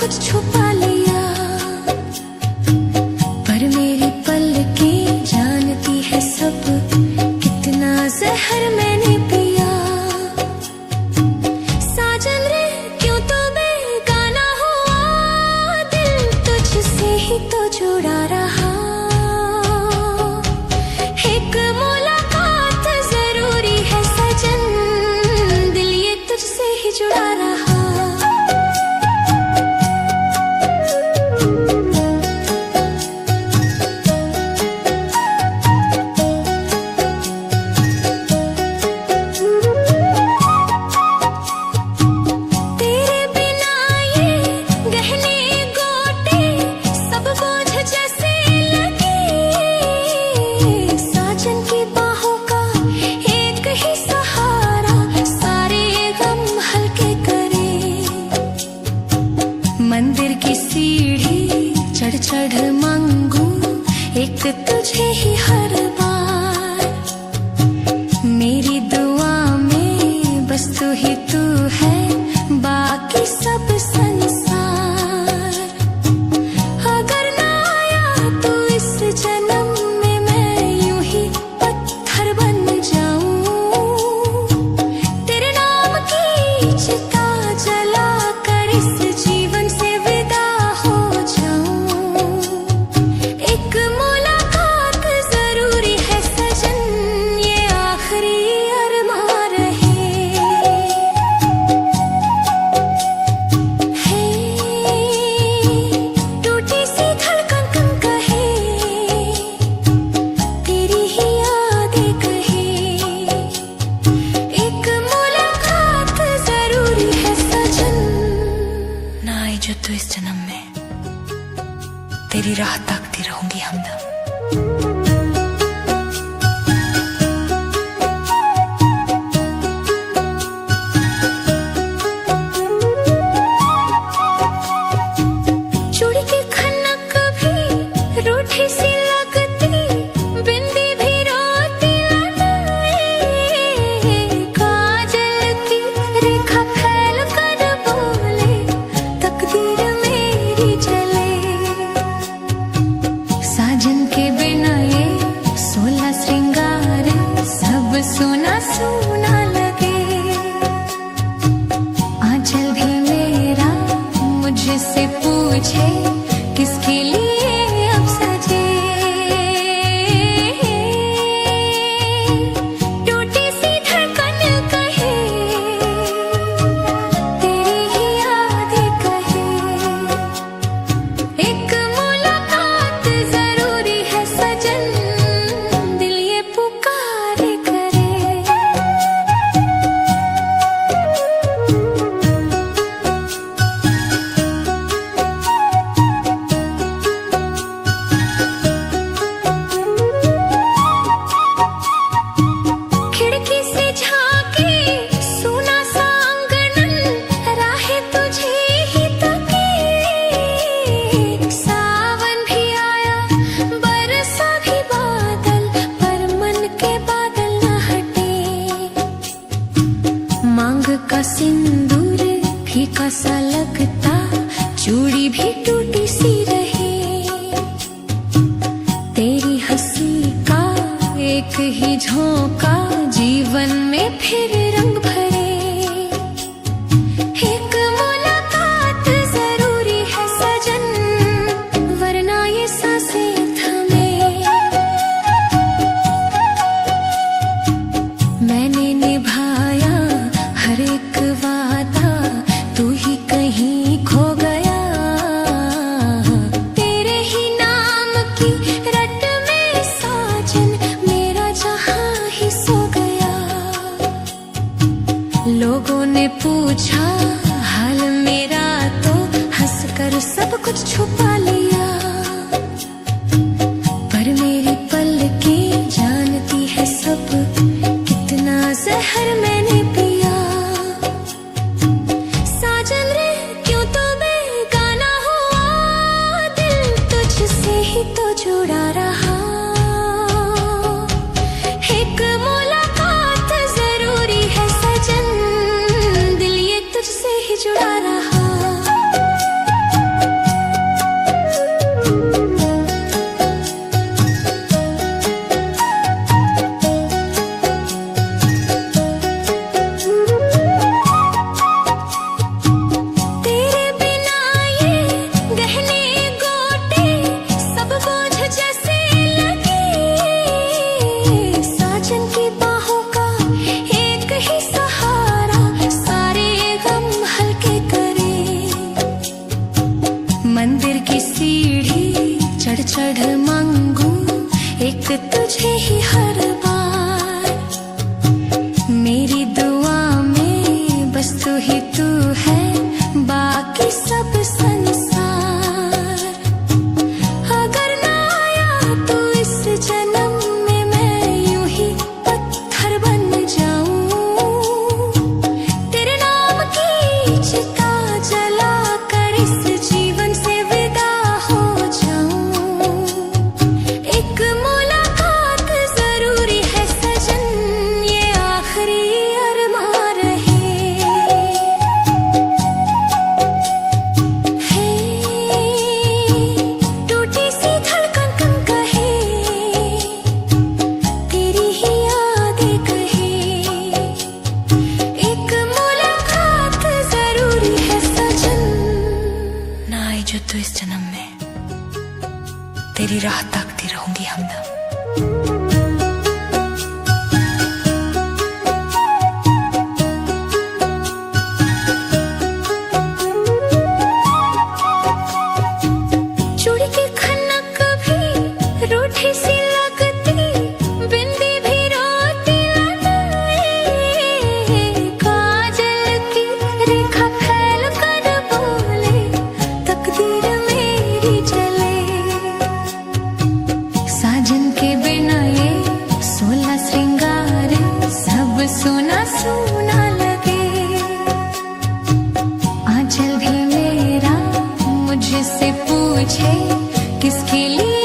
कुछ छुपा लिया, पर मेरी पलकें जानती है सब कितना जहर मैंने पिया। साजन रे क्यों तो बेगाना हुआ, दिल तुझसे ही तो जुड़ा रहा। एक मुलाकात जरूरी है सजन, दिल ये तुझसे ही जुड़ा रहा। मंदिर की सीढ़ी चढ़ चढ़ मांगू एक तुझे ही हर बार, मेरी दुआ में बस तू ही तू है, बाकी सब संसार। अगर ना आया तू इस जन्म में, मैं यूं ही पत्थर बन जाऊं, तेरे नाम की चिता जला कर इस जीवन से विदा हो जाऊं। एक मुलाकात जरूरी है सजन, ये आखिरी अरमान रहे। टूटी सी धड़कन कहे, तेरी ही यादें कहे। एक मुलाकात जरूरी है सजन, ना आई जो तू इस जन्म में, तेरी राह ताकती रहूंगी हमदम। चूड़ी की खनक भी रूठी सी लगती, बिंदी भी रोती लगाए, काजल की रेखा फैल कर बोले, तकदीर मेरी जले। साजन के बिना ये 16 श्रृंगार सब सोना सोना लगे। आंचल भी मेरा मुझसे पूछे, किसके लिए अब सजे। टूटी सी धड़कन कहे, तेरी ही यादें कहे। एक मुलाकात जरूरी है सजन, दिल ये पुकारे करे। खिड़की से झांके सुना सा आंगन, राहें तुझे ही तकी। सावन भी आया बरसा भी बादल, पर मन के बादल न हटे। मांग का सिंदूर फीका सा लगता, चूड़ी भी टूटी सी रही। तेरी हंसी का एक ही झोंका, जीवन में फिर रंग भरे। एक मुलाकात जरूरी है सजन, वरना ये सांसें थमे। मैंने निभाया हर एक वादा, तू ही कहीं खो गया। तेरे ही नाम की रट में साजन, मेरा जहां ही सो गया। लोगों ने पूछा हाल मेरा, तो हंसकर सब कुछ छुपा लिया, पर मेरी पलकें जानती है सब कितना जहर मैंने पिया। साजन रे क्यों तो बेगाना हुआ, दिल तुझसे ही तो जुड़ा रहा। एक मुलाकात जरूरी है सजन, दिल ये तुझसे ही जुड़ा रहा। चढ़ मांगू एक तुझे ही हर बार। मेरी दुआ में बस तू ही तू है, बाकी सब संसार। अगर ना आया तू इस जन्म में, मैं यूं ही पत्थर बन जाऊं। तेरे नाम की चिता जला कर इस जीवन से विदा हो जाऊं। एक मुलाकात जरूरी है सजन, ये आखिरी अरमान रहे। टूटी सी धड़कन कम कहे, तेरी ही यादें कहे। एक मुलाकात जरूरी है सजन, ना आए जो तू इस जन्म में, तेरी राह ताकती रहूंगी हमदम। चूड़ी की खनक भी रूठी सी लगती, बिंदी भी रोती लगाए। काजल की रेखा फैल कर बोले, तकदीर मेरी जले। साजन के बिना ये 16 श्रृंगार सब सोना सोना लगे। आंचल भी मेरा मुझसे पूछे, किसके लिए